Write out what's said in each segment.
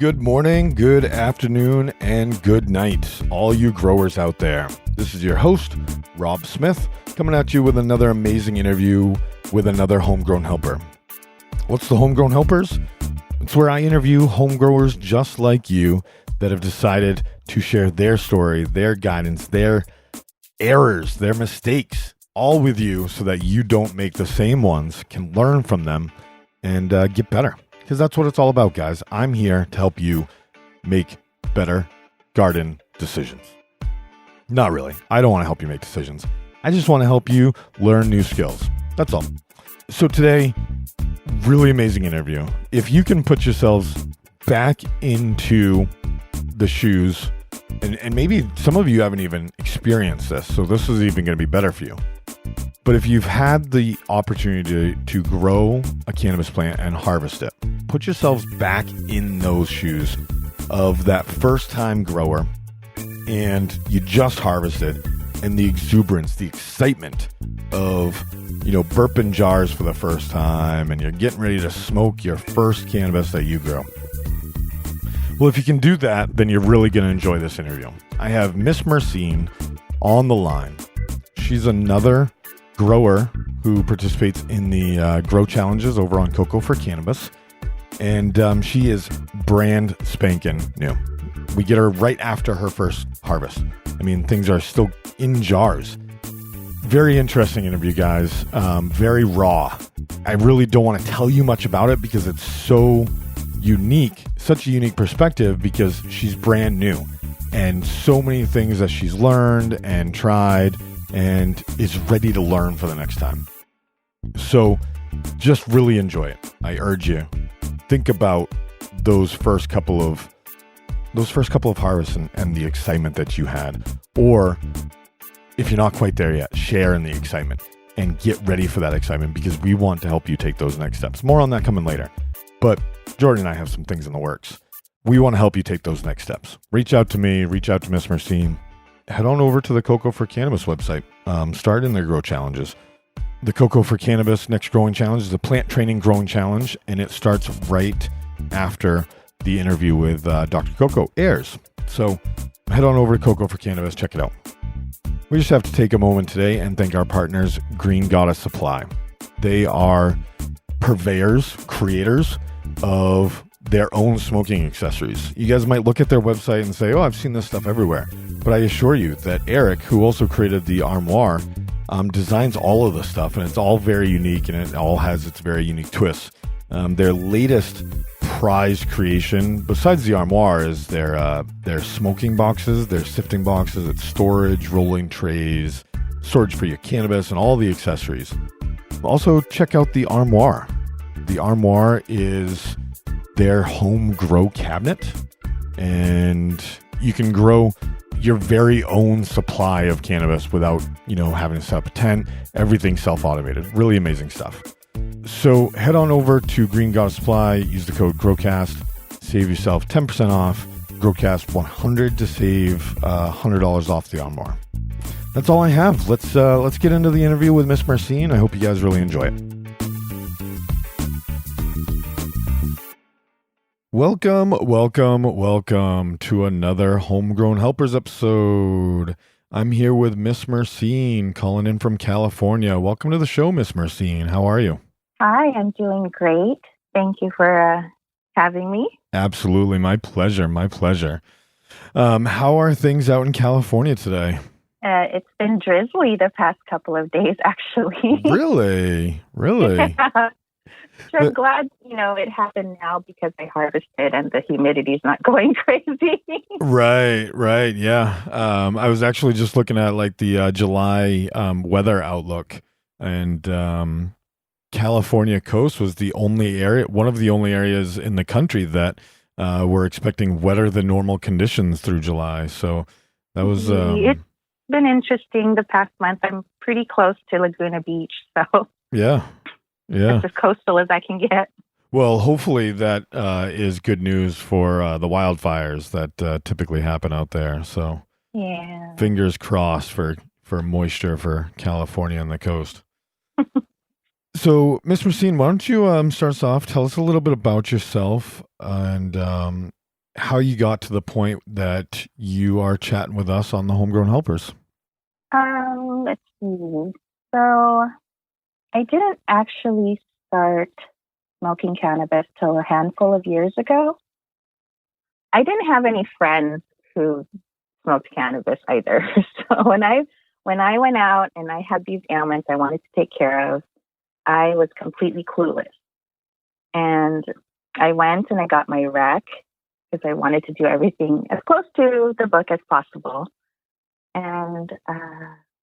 Good morning, good afternoon, and good night, all you growers out there. This is your host, Rob Smith, coming at you with another amazing interview with another homegrown helper. What's the Homegrown Helpers? It's where I interview home growers just like you that have decided to share their story, their guidance, their errors, their mistakes, all with you so that you don't make the same ones, can learn from them, and get better. Because that's what it's all about, guys. I'm here to help you make better garden decisions. Not really. I don't want to help you make decisions. I just want to help you learn new skills. That's all. So today, really amazing interview. If you can put yourselves back into the shoes, and maybe some of you haven't even experienced this, so this is even going to be better for you. But if you've had the opportunity to grow a cannabis plant and harvest it, put yourselves back in those shoes of that first time grower and you just harvested, and the exuberance, the excitement of, burping jars for the first time and you're getting ready to smoke your first cannabis that you grow. Well, if you can do that, then you're really going to enjoy this interview. I have Miss Myrcene on the line. She's another grower who participates in the grow challenges over on Cocoa for Cannabis, and she is brand spanking new. We get her right after her first harvest. I mean, things are still in jars. Very interesting interview, guys. Very raw. I really don't want to tell you much about it because it's so unique, such a unique perspective, because she's brand new and so many things that she's learned and tried and is ready to learn for the next time. So just really enjoy it. I urge you, think about those first couple of harvests and the excitement that you had. Or if you're not quite there yet, share in the excitement and get ready for that excitement, because we want to help you take those next steps. More on that coming later. But Jordan and I have some things in the works. We want to help you take those next steps. Reach out to me, reach out to Miss Myrcene. Head on over to the Cocoa for Cannabis website. Start in their grow challenges. The Cocoa for Cannabis Next Growing Challenge is a plant training growing challenge, and it starts right after the interview with Dr. Coco airs. So head on over to Cocoa for Cannabis, check it out. We just have to take a moment today and thank our partners, Green Goddess Supply. They are purveyors, creators of their own smoking accessories. You guys might look at their website and say, oh, I've seen this stuff everywhere. But I assure you that Eric, who also created the armoire, designs all of the stuff, and it's all very unique, and it all has its very unique twists. Their latest prized creation, besides the armoire, is their smoking boxes, their sifting boxes, it's storage, rolling trays, storage for your cannabis, and all the accessories. Also, check out the armoire. The armoire is their home grow cabinet, and you can grow your very own supply of cannabis without, having to set up a tent. Everything's self-automated. Really amazing stuff. So head on over to Green Goddess Supply, use the code GROWCAST, save yourself 10% off, GROWCAST 100 to save $100 off the armoire. That's all I have. Let's get into the interview with Miss Myrcene. I hope you guys really enjoy it. Welcome to another Homegrown Helpers episode. I'm here with Miss Myrcene, calling in from California. Welcome to the show, Miss Myrcene. How are you? Hi, I'm doing great. Thank you for having me. Absolutely. My pleasure. How are things out in California today? It's been drizzly the past couple of days, actually. Really? Yeah. So I'm glad, it happened now because I harvested and the humidity's not going crazy. Right. Yeah. I was actually just looking at the July weather outlook, and California coast was one of the only areas in the country that were expecting wetter than normal conditions through July. So that was... It's been interesting the past month. I'm pretty close to Laguna Beach, so... Yeah. That's as coastal as I can get. Well, hopefully that is good news for the wildfires that typically happen out there. So yeah, fingers crossed for moisture for California and the coast. So, Miss Myrcene, why don't you start us off? Tell us a little bit about yourself and how you got to the point that you are chatting with us on the Homegrown Helpers. Let's see. So I didn't actually start smoking cannabis till a handful of years ago. I didn't have any friends who smoked cannabis either. So when I went out and I had these ailments I wanted to take care of, I was completely clueless. And I went and I got my rec because I wanted to do everything as close to the book as possible. And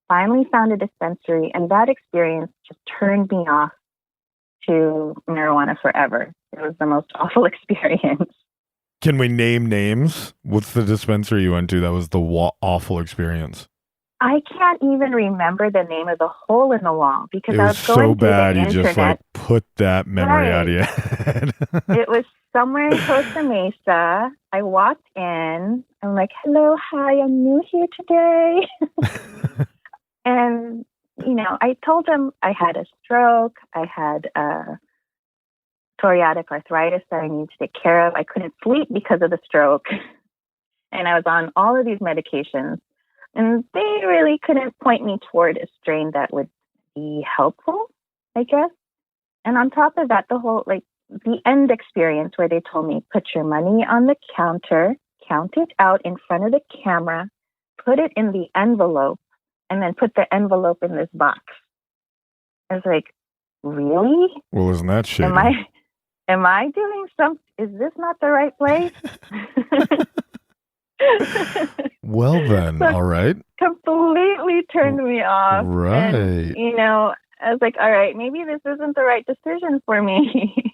finally found a dispensary, and that experience just turned me off to marijuana forever. It was the most awful experience. Can we name names? What's the dispensary you went to that was the awful experience? I can't even remember the name of the hole in the wall because It I was was going so through bad the you internet. just like put that memory out of Right. your head. It was somewhere in Costa Mesa. I walked in. I'm like, hello, hi, I'm new here today. And, you know, I told them I had a stroke. I had psoriatic arthritis that I needed to take care of. I couldn't sleep because of the stroke. And I was on all of these medications. And they really couldn't point me toward a strain that would be helpful, I guess. And on top of that, the whole, like, the end experience where they told me, put your money on the counter, count it out in front of the camera, put it in the envelope, and then put the envelope in this box. I was like, really? Well, isn't that shady? Am I doing something? Is this not the right place? Well then, So all right. completely turned me off. Right. And, you know, I was like, all right, maybe this isn't the right decision for me.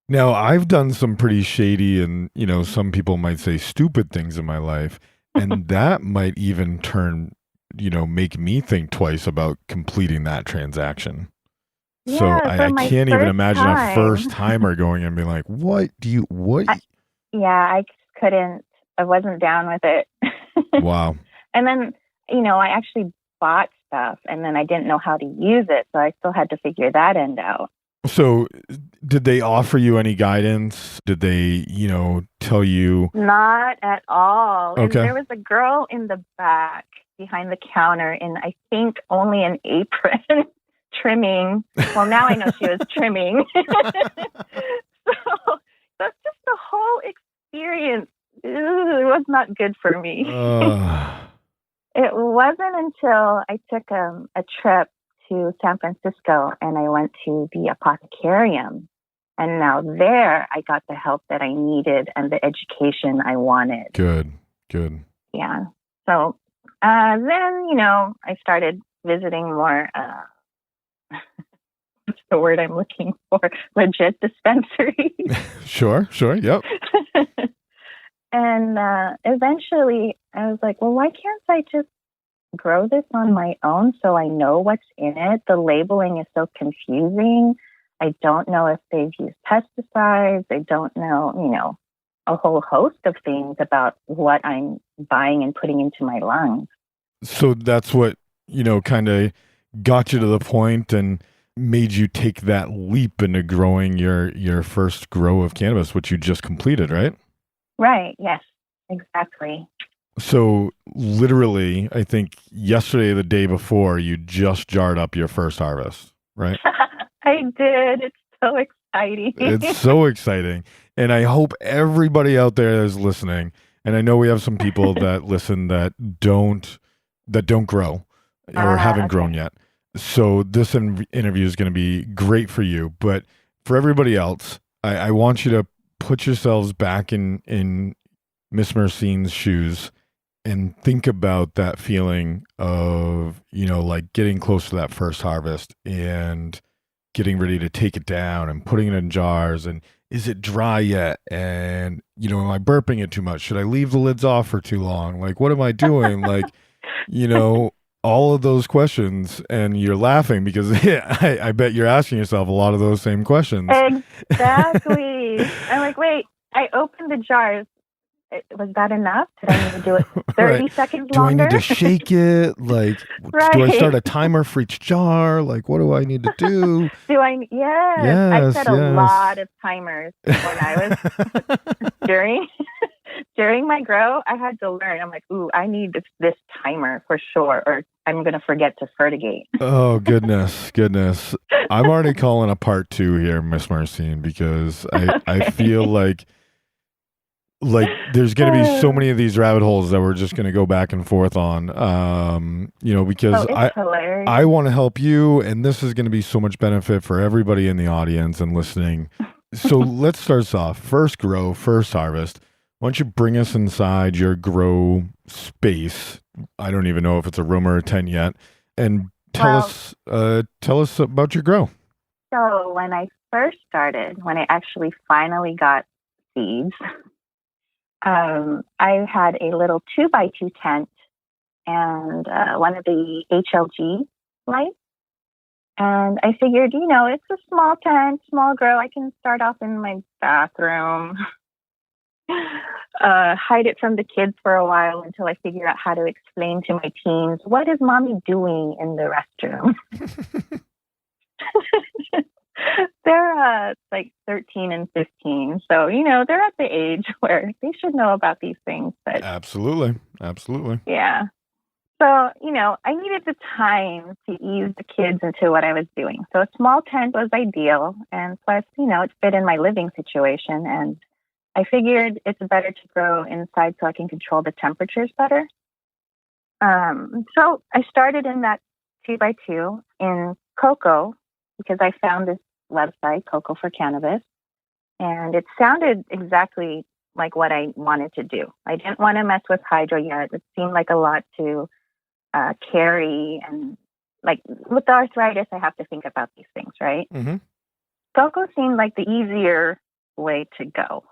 Now, I've done some pretty shady and, you know, some people might say stupid things in my life, and that might even make me think twice about completing that transaction. So I can't even imagine a first timer going and being like, what? I couldn't, I wasn't down with it. Wow. And then, you know, I actually bought stuff and then I didn't know how to use it. So I still had to figure that end out. So did they offer you any guidance? Did they, tell you? Not at all. Okay. And there was a girl in the back behind the counter in, I think, only an apron trimming. Well, now I know she was trimming. So that's just the whole experience. It was not good for me. It wasn't until I took a trip to San Francisco and I went to the Apothocarium. And now there I got the help that I needed and the education I wanted. Good. Yeah. So then, I started visiting more, what's the word I'm looking for? Legit dispensaries. Sure. Yep. And eventually I was like, well, why can't I just grow this on my own so I know what's in it? The labeling is so confusing. I don't know if they've used pesticides. I don't know, a whole host of things about what I'm buying and putting into my lungs. So that's what, kind of got you to the point and made you take that leap into growing your first grow of cannabis, which you just completed, right? Right. Yes, exactly. So literally, I think yesterday or the day before, you just jarred up your first harvest, right? I did. It's so exciting. It's so exciting. And I hope everybody out there is listening. And I know we have some people that listen that don't grow or haven't grown yet. So this interview is going to be great for you. But for everybody else, I want you to put yourselves back in Miss Myrcene's shoes and think about that feeling of, like getting close to that first harvest and getting ready to take it down and putting it in jars. And is it dry yet? And, am I burping it too much? Should I leave the lids off for too long? Like, what am I doing? Like, all of those questions. And you're laughing because I bet you're asking yourself a lot of those same questions. Exactly. I'm like, wait, I opened the jars. Was that enough? Did I need to do it 30 seconds longer? Do I need to shake it? Like, right. Do I start a timer for each jar? Like, what do I need to do? Yes. I set a lot of timers when I was during my grow, I had to learn. I'm like, ooh, I need this timer for sure, or I'm going to forget to fertigate. Oh, goodness. I'm already calling a part 2 here, Miss Myrcene, because I feel like there's going to be so many of these rabbit holes that we're just going to go back and forth on, because it's hilarious. I want to help you, and this is going to be so much benefit for everybody in the audience and listening. So let's start us off. First grow, first harvest. Why don't you bring us inside your grow space? I don't even know if it's a room or a tent yet, and tell us about your grow. So when I first started, when I actually finally got seeds, I had a little 2x2 tent and one of the HLG lights. And I figured, it's a small tent, small grow. I can start off in my bathroom, hide it from the kids for a while until I figure out how to explain to my teens, what is mommy doing in the restroom? They're like 13 and 15. So, they're at the age where they should know about these things. But Absolutely. Yeah. So, I needed the time to ease the kids into what I was doing. So a small tent was ideal. And plus, it fit in my living situation. And I figured it's better to grow inside so I can control the temperatures better. So I started in that 2x2 in cocoa because I found this website, Cocoa for Cannabis, and it sounded exactly like what I wanted to do. I didn't want to mess with hydro yet. It seemed like a lot to carry, and like with the arthritis, I have to think about these things, right? Mm-hmm. Cocoa seemed like the easier way to go.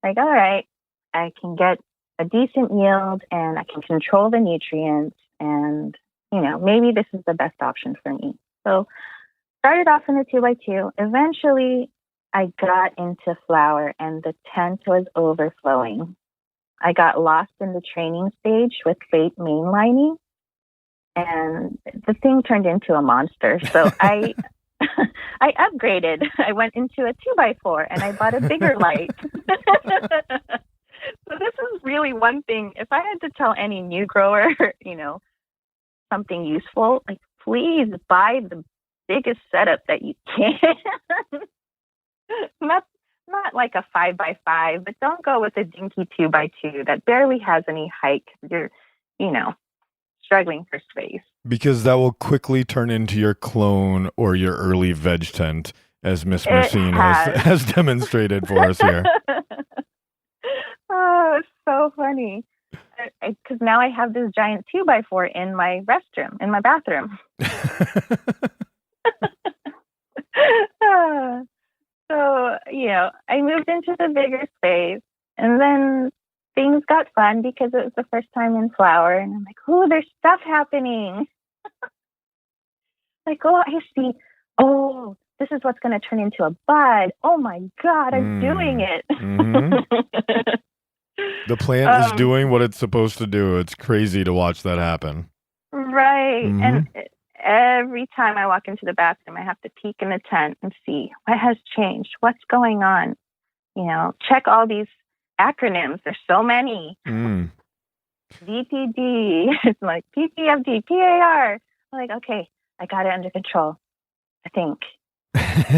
Like, all right, I can get a decent yield and I can control the nutrients, and maybe this is the best option for me. So started off in the 2x2. Eventually, I got into flower and the tent was overflowing. I got lost in the training stage with fate mainlining, and the thing turned into a monster. So I upgraded. I went into a 2x4 and I bought a bigger light. So this is really one thing. If I had to tell any new grower, something useful, like please buy the biggest setup that you can. Not like a 5x5, but don't go with a dinky 2x2 that barely has any height. You're, struggling for space. Because that will quickly turn into your clone or your early veg tent, as Miss Myrcene has demonstrated for us here. Oh, it's so funny. Because now I have this giant 2x4 in my restroom, in my bathroom. So, I moved into the bigger space, and then things got fun because it was the first time in flower, and I'm like, oh, there's stuff happening. Like, oh, I see. Oh, this is what's going to turn into a bud. Oh my God, I'm doing it. Mm-hmm. The plant is doing what it's supposed to do. It's crazy to watch that happen. Right. Mm-hmm. And every time I walk into the bathroom, I have to peek in the tent and see what has changed. What's going on? Check all these acronyms. There's so many. DPD, it's like PPFD, PAR. I'm like, okay, I got it under control, I think.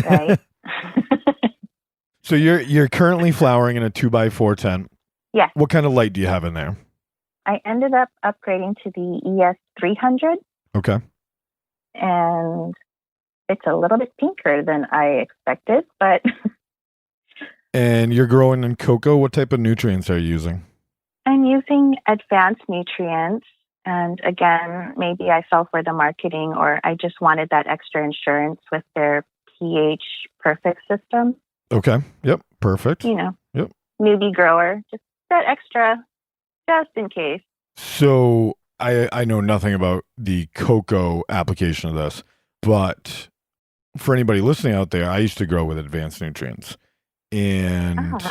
Right? So you're currently flowering in a 2x4 tent. Yes. What kind of light do you have in there? I ended up upgrading to the ES300. Okay. And it's a little bit pinker than I expected, but... And you're growing in cocoa. What type of nutrients are you using? I'm using advanced nutrients. And again, maybe I fell for the marketing, or I just wanted that extra insurance with their pH perfect system. Okay. Yep. Perfect. Yep. Newbie grower. Just that extra, just in case. So I know nothing about the cocoa application of this, but for anybody listening out there, I used to grow with advanced nutrients. And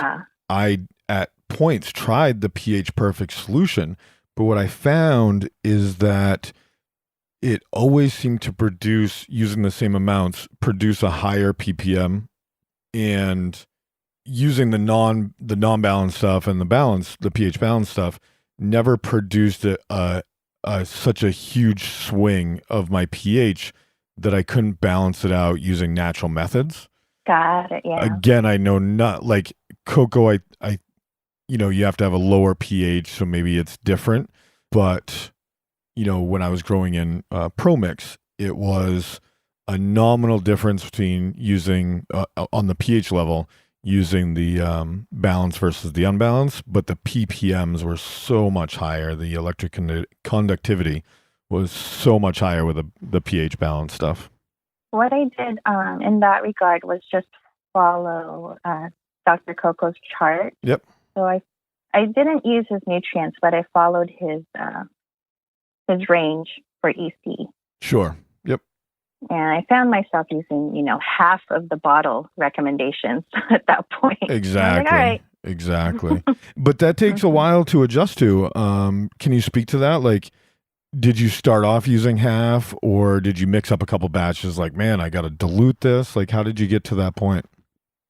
I, at points, tried the pH perfect solution. But what I found is that it always seemed to produce, using the same amounts, produce a higher ppm. And using the non-balanced stuff and the pH balanced stuff never produced such a huge swing of my pH that I couldn't balance it out using natural methods. Got it. Yeah. Again, I know not like cocoa. I you have to have a lower pH, so maybe it's different. But when I was growing in Pro Mix, it was a nominal difference between using on the pH level using the balanced versus the unbalanced, but the ppms were so much higher. The electric conductivity was so much higher with the pH balanced stuff. What I did in that regard was just follow Dr. Coco's chart. Yep. So I didn't use his nutrients, but I followed his range for EC. Sure. Yep. And I found myself using, half of the bottle recommendations at that point. Exactly. Like, all right. Exactly. But that takes a while to adjust to. Can you speak to that? Like, did you start off using half, or did you mix up a couple batches? Like, man, I got to dilute this. Like, how did you get to that point?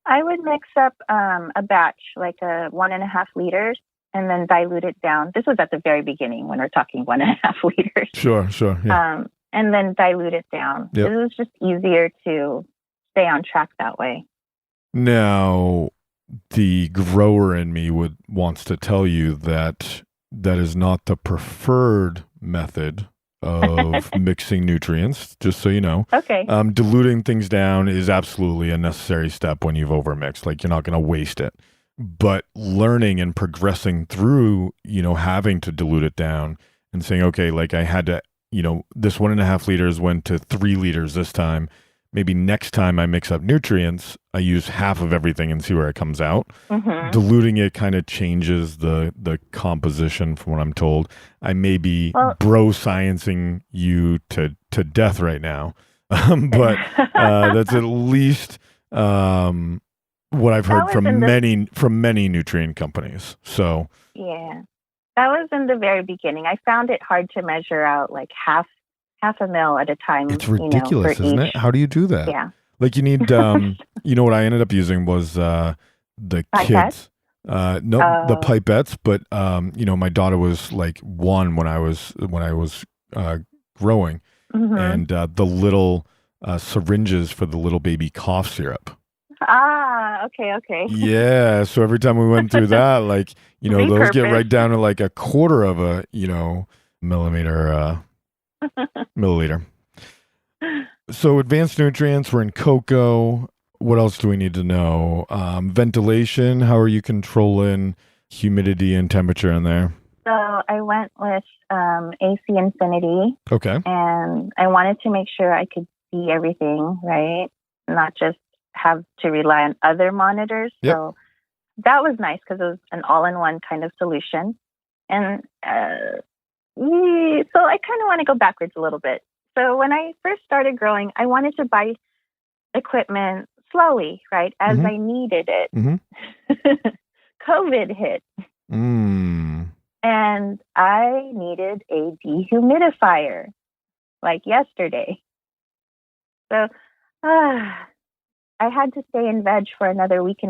I would mix up a batch, like 1.5 liters, and then dilute it down. This was at the very beginning when we're talking 1.5 liters. Sure. Yeah. And then dilute it down. Yep. It was just easier to stay on track that way. Now, the grower in me wants to tell you that is not the preferred method of mixing nutrients, just so you know. Okay. Diluting things down is absolutely a necessary step when you've overmixed. Like, you're not going to waste it. But learning and progressing through, having to dilute it down and saying, okay, like I had to, this 1.5 liters went to 3 liters this time. Maybe next time I mix up nutrients, I use half of everything and see where it comes out. Mm-hmm. Diluting it kind of changes the composition from what I'm told. I may be bro-sciencing you to death right now. But that's at least what I've heard from many nutrient companies. So yeah, that was in the very beginning. I found it hard to measure out like half a mil at a time. It's ridiculous, isn't it? How do you do that? Yeah. Like, you need, what I ended up using was the kids. The pipettes, but my daughter was like 1 when I was growing, mm-hmm. and the little syringes for the little baby cough syrup. Okay. Yeah, so every time we went through that, like, those get right down to like 1/4 of a milliliter. So advanced nutrients were in cocoa. What else do we need to know? Ventilation. How are you controlling humidity and temperature in there? So I went with AC Infinity. Okay. And I wanted to make sure I could see everything, right? Not just have to rely on other monitors. Yep. So that was nice because it was an all-in-one kind of solution. And so I kind of want to go backwards a little bit. So when I first started growing, I wanted to buy equipment slowly, right, as mm-hmm. I needed it. Mm-hmm. COVID hit. Mm. And I needed a dehumidifier, like yesterday. So I had to stay in veg for another 1.5 weeks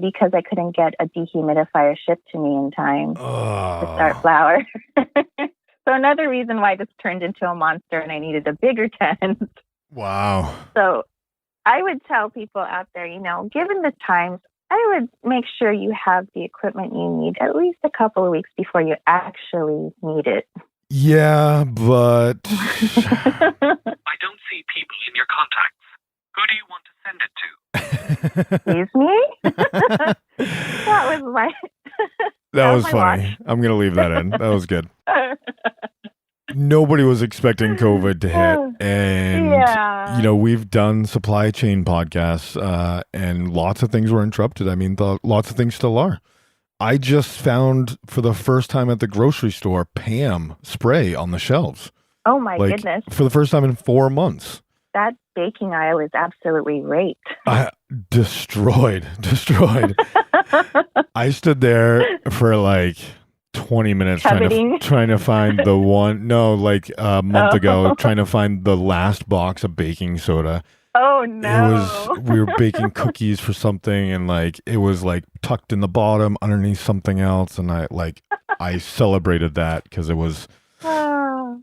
because I couldn't get a dehumidifier shipped to me in time to start flower. So another reason why this turned into a monster and I needed a bigger tent. Wow. So I would tell people out there, given the times, I would make sure you have the equipment you need at least a couple of weeks before you actually need it. Yeah, but I don't see people in your contacts. Who do you want to send it to? Excuse me? That was my... That was funny. Watch. I'm going to leave that in. That was good. Nobody was expecting COVID to hit. And, we've done supply chain podcasts and lots of things were interrupted. I mean, lots of things still are. I just found for the first time at the grocery store, Pam spray on the shelves. Oh, my goodness. For the first time in 4 months. That baking aisle is absolutely raped. Destroyed. I stood there for 20 minutes trying to find the one. No, a month ago, trying to find the last box of baking soda. Oh We were no. baking cookies for something, and like it was like tucked in the bottom underneath something else, and I celebrated that because it was Oh,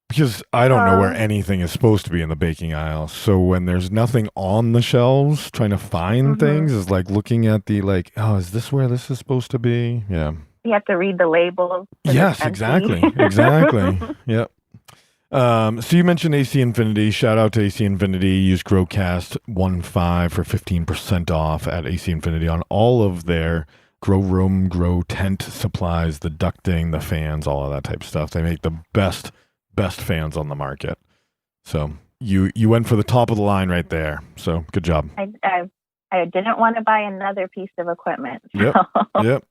because I don't know where oh. anything is supposed to be in the baking aisle. So when there's nothing on the shelves, trying to find Hmm. things is like looking at the like, oh, is this where this is supposed to be? Yeah. You have to read the labels because it's Yes, empty. exactly. Exactly. Yep. So you mentioned AC Infinity. Shout out to AC Infinity. Use GrowCast 15 for 15% off at AC Infinity on all of their grow room, grow tent supplies, the ducting, the fans, all of that type of stuff. They make the best fans on the market. So you went for the top of the line right there. So good job. I didn't want to buy another piece of equipment. Yep. So. Yep.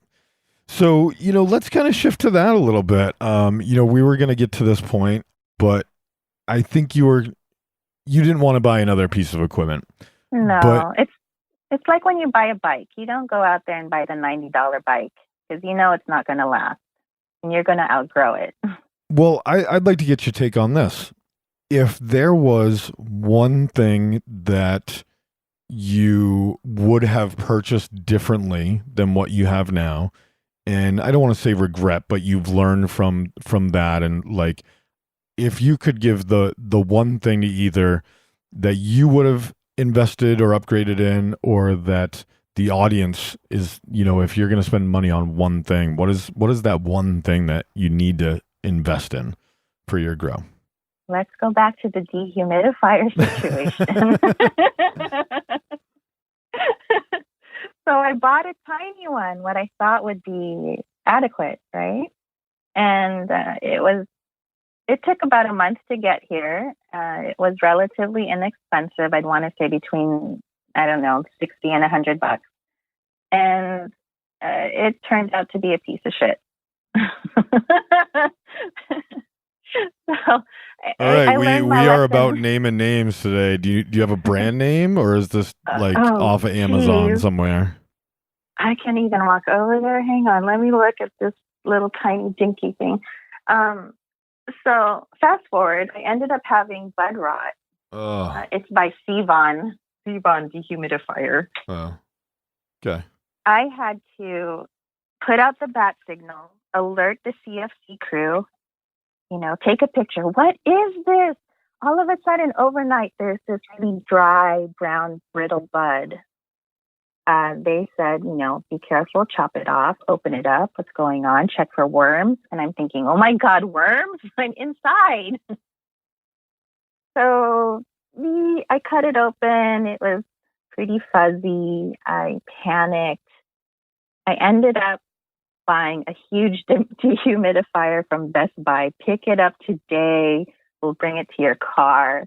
So, let's kind of shift to that a little bit. We were going to get to this point, but I think you didn't want to buy another piece of equipment. But No, it's like when you buy a bike. You don't go out there and buy the $90 bike because you know it's not going to last and you're going to outgrow it. well, I'd like to get your take on this. If there was one thing that you would have purchased differently than what you have now, and I don't want to say regret, but you've learned from that, and like if you could give the one thing to either that you would have invested or upgraded in, or that the audience is, if you're going to spend money on one thing, what is that one thing that you need to invest in for your grow? Let's go back to the dehumidifier situation. So I bought a tiny one, what I thought would be adequate, right? And it took about a month to get here. It was relatively inexpensive. I'd want to say between, I don't know, 60 and $100. And it turned out to be a piece of shit. So All right, I we learned my are lesson. about naming names today. Do you have a brand name, or is this like off of Amazon somewhere? I can't even walk over there. Hang on, let me look at this little tiny dinky thing. So fast forward, I ended up having bud rot. It's by Sevon dehumidifier. Oh, okay. I had to put out the bat signal, alert the CFC crew, take a picture. What is this? All of a sudden, overnight, there's this really dry, brown, brittle bud. They said, be careful, chop it off, open it up. What's going on? Check for worms. And I'm thinking, oh my God, worms? I'm inside. So I cut it open. It was pretty fuzzy. I panicked. I ended up buying a huge dehumidifier from Best Buy. Pick it up today. We'll bring it to your car.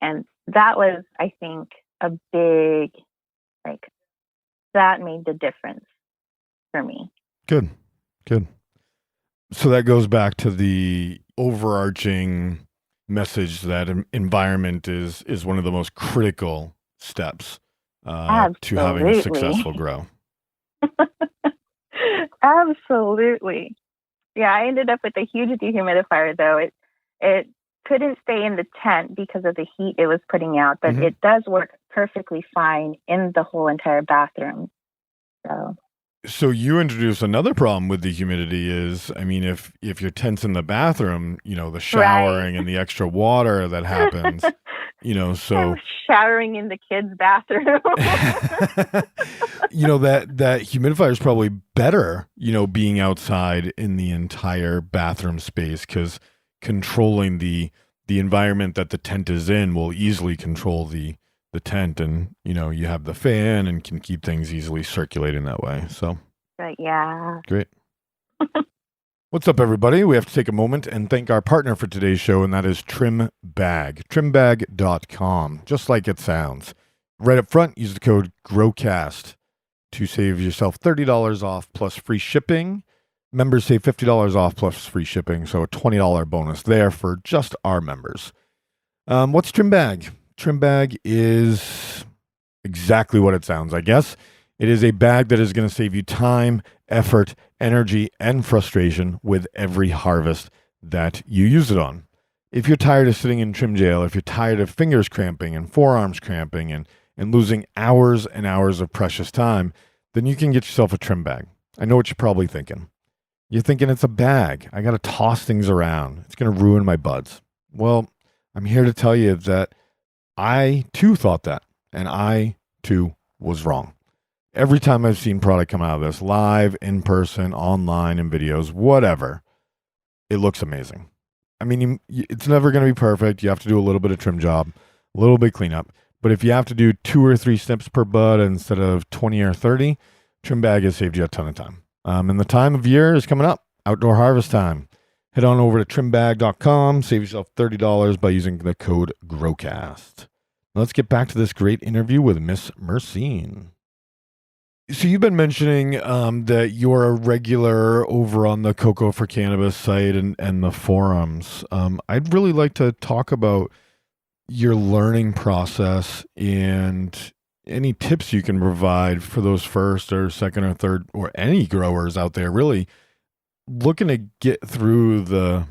And that was, I think, a big, that made the difference for me. Good. So that goes back to the overarching message that environment is one of the most critical steps to having a successful grow. Absolutely. Yeah, I ended up with a huge dehumidifier, though. It couldn't stay in the tent because of the heat it was putting out, but it does work perfectly fine in the whole entire bathroom. So you introduce another problem with the humidity is, I mean, if your tent's in the bathroom, the showering and the extra water that happens, so I'm showering in the kids' bathroom. that humidifier is probably better, being outside in the entire bathroom space, because controlling the environment that the tent is in will easily control the tent, and you have the fan and can keep things easily circulating that way. So yeah, great. What's up, everybody? We have to take a moment and thank our partner for today's show, and that is Trim Bag. Trimbag.com, just like it sounds. Right up front, use the code GROWCAST to save yourself $30 off plus free shipping. Members save $50 off plus free shipping, so a $20 bonus there for just our members. What's Trim Bag? Trim Bag is exactly what it sounds, I guess. It is a bag that is going to save you time, effort, energy, and frustration with every harvest that you use it on. if you're tired of sitting in trim jail, if you're tired of fingers cramping and forearms cramping and losing hours and hours of precious time, then you can get yourself a trim bag. I know what you're probably thinking. You're thinking it's a bag. I got to toss things around. It's going to ruin my buds. Well, I'm here to tell you that I too thought that, and I too was wrong. Every time I've seen product come out of this, live, in person, online, in videos, whatever, it looks amazing. I mean, it's never going to be perfect. You have to do a little bit of trim job, a little bit cleanup. But if you have to do 2 or 3 snips per bud instead of 20 or 30, trim bag has saved you a ton of time. And the time of year is coming up, outdoor harvest time. Head on over to trimbag.com, save yourself $30 by using the code GROWCAST. Let's get back to this great interview with Miss Myrcene. So you've been mentioning that you're a regular over on the Cocoa for Cannabis site and the forums. I'd really like to talk about your learning process and any tips you can provide for those first or second or third or any growers out there really looking to get through the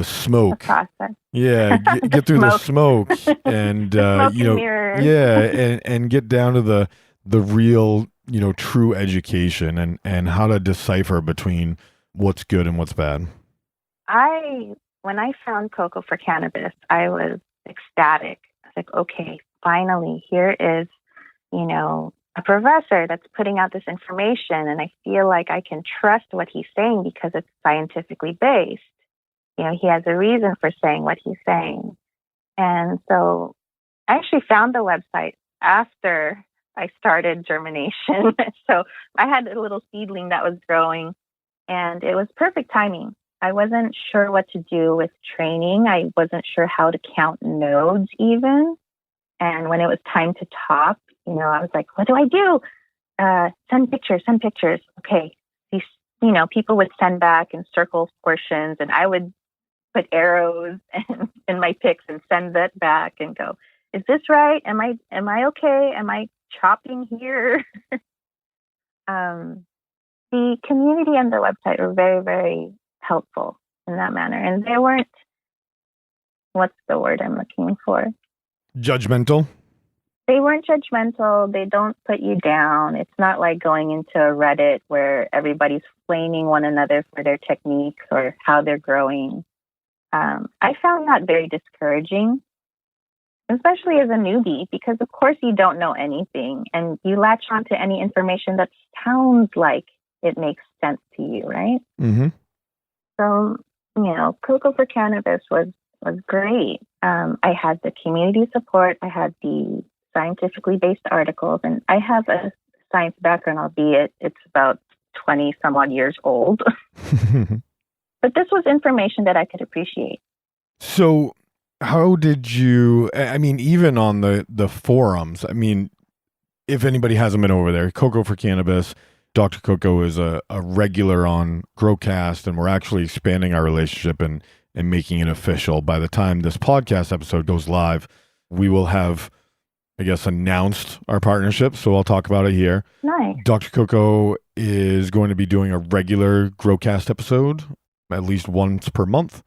smoke. The process. Yeah, get through the smoke and mirrors. and get down to the real, true education and how to decipher between what's good and what's bad. When I found Cocoa for Cannabis, I was ecstatic. I was like, okay, finally, here is, a professor that's putting out this information, and I feel like I can trust what he's saying because it's scientifically based. He has a reason for saying what he's saying. And so I actually found the website after I started germination. So I had a little seedling that was growing, and it was perfect timing. I wasn't sure what to do with training. I wasn't sure how to count nodes even. And when it was time to top, I was like, what do I do? Send pictures. Okay. These, people would send back and circle portions, and I would put arrows in my pics and send that back and go, is this right? Am I okay? Am I chopping here? The community and the website were very, very helpful in that manner. And they weren't, what's the word I'm looking for? Judgmental? They weren't judgmental. They don't put you down. It's not like going into a Reddit where everybody's flaming one another for their techniques or how they're growing. I found that very discouraging, especially as a newbie, because of course you don't know anything and you latch onto any information that sounds like it makes sense to you, right? Mm-hmm. So, Cocoa for Cannabis was great. I had the community support. I had the scientifically based articles, and I have a science background, albeit it's about 20 some odd years old. But this was information that I could appreciate. So how did you, even on the forums, if anybody hasn't been over there, Cocoa for Cannabis, Dr. Coco is a regular on Growcast, and we're actually expanding our relationship and making it official. By the time this podcast episode goes live, we will have, I guess, announced our partnership. So I'll talk about it here. Nice. Dr. Coco is going to be doing a regular Growcast episode at least once per month,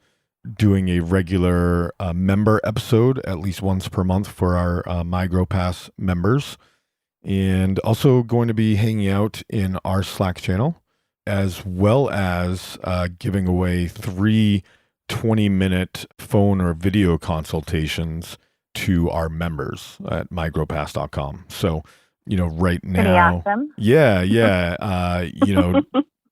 doing a regular member episode at least once per month for our My Grow Pass members, and also going to be hanging out in our Slack channel, as well as giving away 3 20-minute phone or video consultations to our members at mygrowpass.com. So, right now, awesome. Yeah.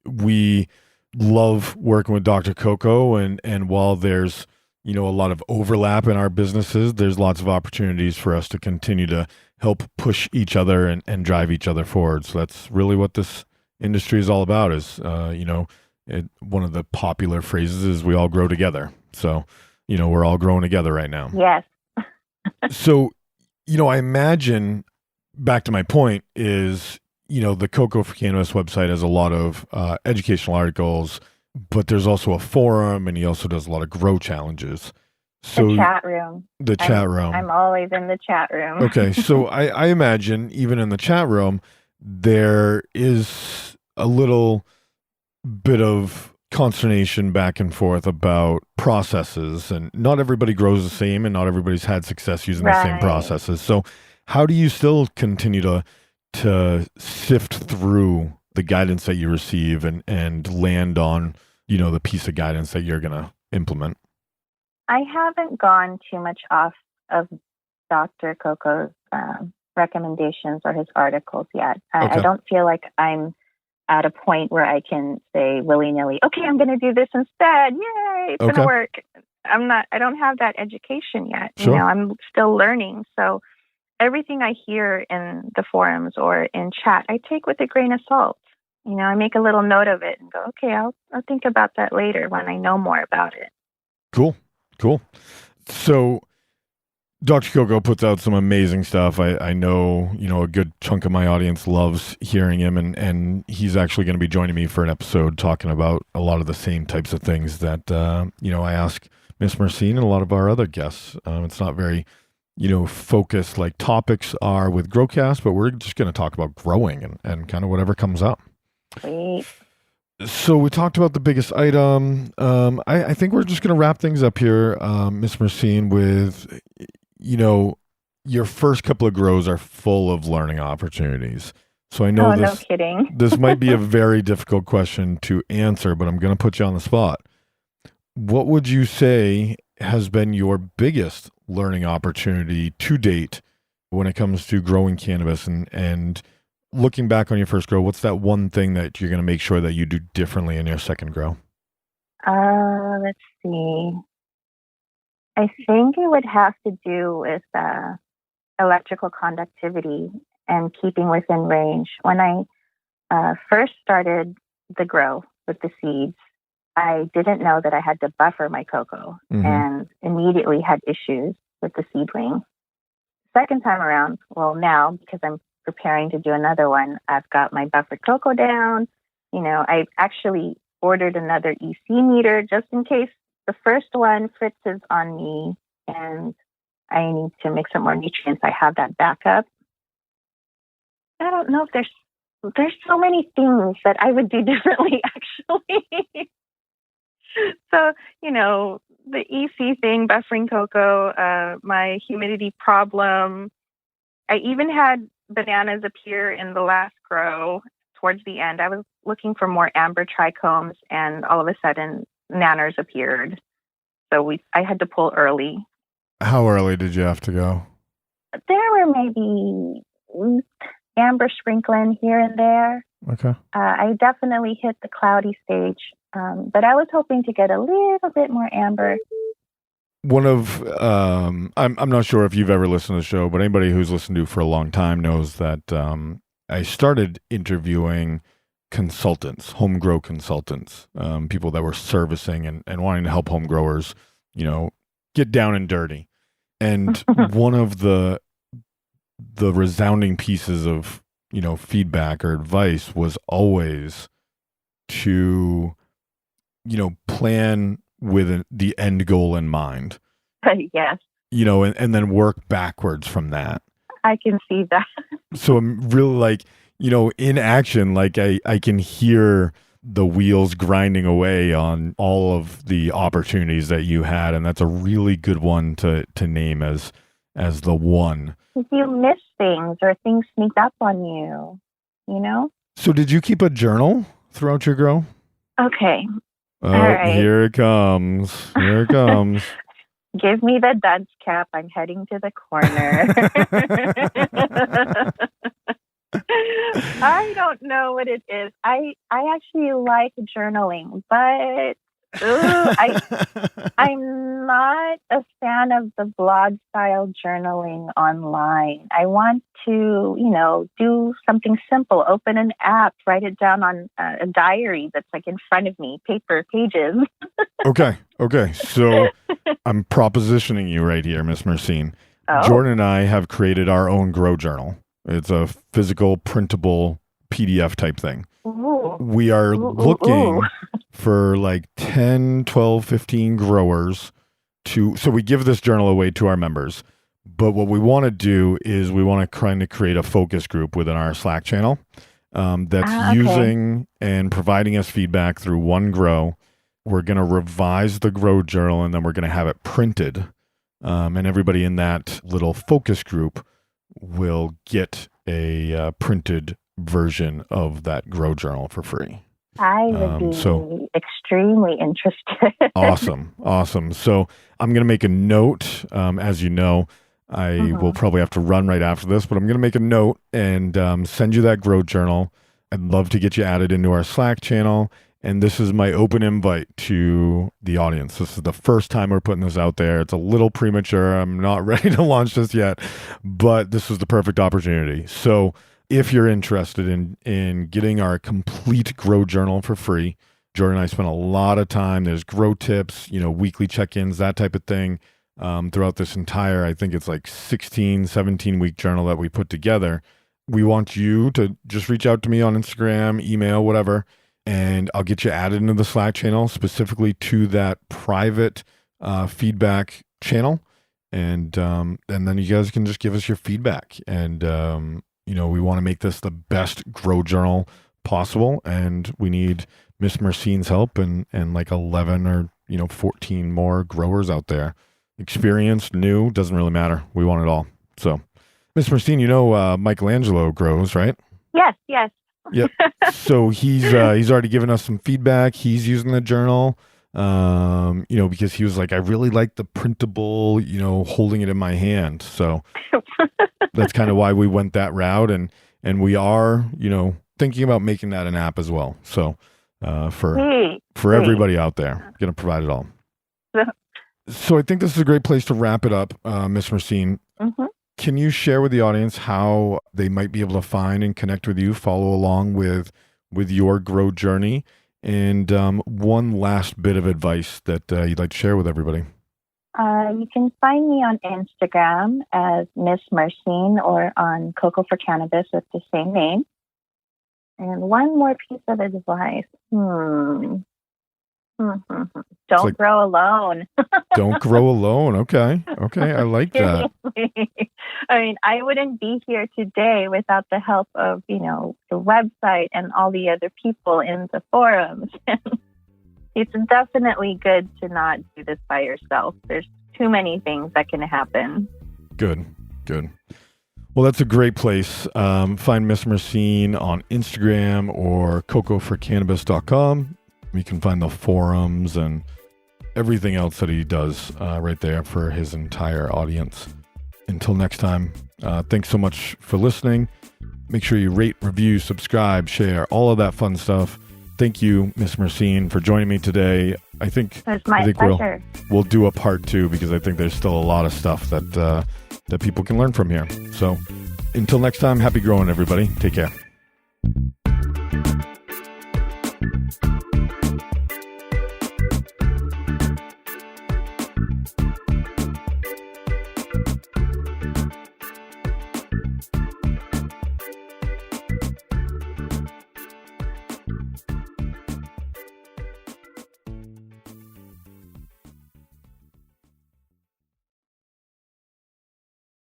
We love working with Dr. Coco, and while there's, a lot of overlap in our businesses, there's lots of opportunities for us to continue to help push each other and drive each other forward. So that's really what this industry is all about is, one of the popular phrases is we all grow together. So, we're all growing together right now. Yes. So, I imagine, back to my point is, the Cocoa for Cannabis website has a lot of educational articles, but there's also a forum, and he also does a lot of grow challenges. So the chat room. Chat room. I'm always in the chat room. Okay, so I imagine even in the chat room, there is a little bit of consternation back and forth about processes, and not everybody grows the same and not everybody's had success using the same processes. So how do you still continue to sift through the guidance that you receive and land on, the piece of guidance that you're going to implement? I haven't gone too much off of Dr. Coco's recommendations or his articles yet. I don't feel like I'm at a point where I can say willy-nilly, okay, I'm going to do this instead. Yay, it's going to work. I don't have that education yet. Sure. I'm still learning. So everything I hear in the forums or in chat, I take with a grain of salt. I make a little note of it and go, okay, I'll think about that later when I know more about it. Cool. So Dr. Coco puts out some amazing stuff. I know, a good chunk of my audience loves hearing him, and he's actually going to be joining me for an episode talking about a lot of the same types of things that, I ask Miss Myrcene and a lot of our other guests. It's not very, focused like topics are with Growcast, but we're just going to talk about growing and kind of whatever comes up. Sweet. So we talked about the biggest item. I think we're just going to wrap things up here, Miss Myrcene, with, your first couple of grows are full of learning opportunities. So I know no kidding. This might be a very difficult question to answer, but I'm going to put you on the spot. What would you say has been your biggest learning opportunity to date when it comes to growing cannabis, and looking back on your first grow, what's that one thing that you're going to make sure that you do differently in your second grow? Let's see. I think it would have to do with electrical conductivity and keeping within range. When I first started the grow with the seeds, I didn't know that I had to buffer my cocoa, and immediately had issues with the seedling. Second time around, well, now, because I'm preparing to do another one, I've got my buffered cocoa down. I actually ordered another EC meter just in case the first one fritzes on me and I need to mix up more nutrients. I have that backup. I don't know if there's so many things that I would do differently, actually. So, the EC thing, buffering cocoa, my humidity problem. I even had bananas appear in the last grow towards the end. I was looking for more amber trichomes, and all of a sudden, nanners appeared. So I had to pull early. How early did you have to go? There were maybe amber sprinkling here and there. Okay. I definitely hit the cloudy stage, but I was hoping to get a little bit more amber. One of, I'm not sure if you've ever listened to the show, but anybody who's listened to for a long time knows that I started interviewing consultants, home grow consultants, people that were servicing and wanting to help home growers, get down and dirty. And one of the resounding pieces of, feedback or advice was always to, plan with the end goal in mind. Yes. And then work backwards from that. I can see that. So I'm really in action, I can hear the wheels grinding away on all of the opportunities that you had. And that's a really good one to name as the one. If you miss things or things sneak up on you, So did you keep a journal throughout your grow? Okay. Oh, all right. Here it comes. Here it comes. Give me the dunce cap. I'm heading to the corner. I don't know what it is. I actually like journaling, but I'm not a fan of the blog style journaling online. I want to, do something simple, open an app, write it down on a diary that's in front of me, paper, pages. Okay. So I'm propositioning you right here, Miss Myrcene. Oh. Jordan and I have created our own grow journal. It's a physical, printable PDF type thing. Ooh. We are looking for 10, 12, 15 growers so we give this journal away to our members. But what we want to do is we want to kind of create a focus group within our Slack channel that's using and providing us feedback through one grow we're going to revise the grow journal, and then we're going to have it printed. And everybody in that little focus group will get a printed version of that grow journal for free. I would be extremely interested. Awesome. So I'm going to make a note. As you know, I will probably have to run right after this, but I'm going to make a note and send you that grow journal. I'd love to get you added into our Slack channel. And this is my open invite to the audience. This is the first time we're putting this out there. It's a little premature. I'm not ready to launch this yet, but this is the perfect opportunity. So if you're interested in getting our complete grow journal for free, Jordan and I spent a lot of time. There's grow tips, weekly check-ins, that type of thing throughout this entire, I think it's like 16, 17-week journal that we put together. We want you to just reach out to me on Instagram, email, whatever, and I'll get you added into the Slack channel, specifically to that private feedback channel. And then you guys can just give us your feedback. And, we want to make this the best grow journal possible. And we need Miss Myrcene's help and like 11 or, 14 more growers out there. Experienced, new, doesn't really matter. We want it all. So, Miss Myrcene, Michelangelo grows, right? Yes. Yep. So he's already given us some feedback. He's using the journal, because he was like, I really like the printable, holding it in my hand. So that's kind of why we went that route. And we are, thinking about making that an app as well. So for everybody out there, going to provide it all. So I think this is a great place to wrap it up, Miss Myrcene. Mm-hmm. Can you share with the audience how they might be able to find and connect with you, follow along with your grow journey, and one last bit of advice that you'd like to share with everybody? You can find me on Instagram as Miss Myrcene or on Cocoa for Cannabis with the same name. And one more piece of advice. Don't grow alone. Don't grow alone. Okay. I like that. I mean, I wouldn't be here today without the help of, the website and all the other people in the forums. It's definitely good to not do this by yourself. There's too many things that can happen. Good. Well, that's a great place. Find Miss Myrcene on Instagram or cocoforcannabis.com. You can find the forums and everything else that he does right there for his entire audience. Until next time, thanks so much for listening. Make sure you rate, review, subscribe, share, all of that fun stuff. Thank you, Miss Myrcene, for joining me today. I think pleasure. We'll do a part 2 because I think there's still a lot of stuff that people can learn from here. So until next time, happy growing, everybody. Take care.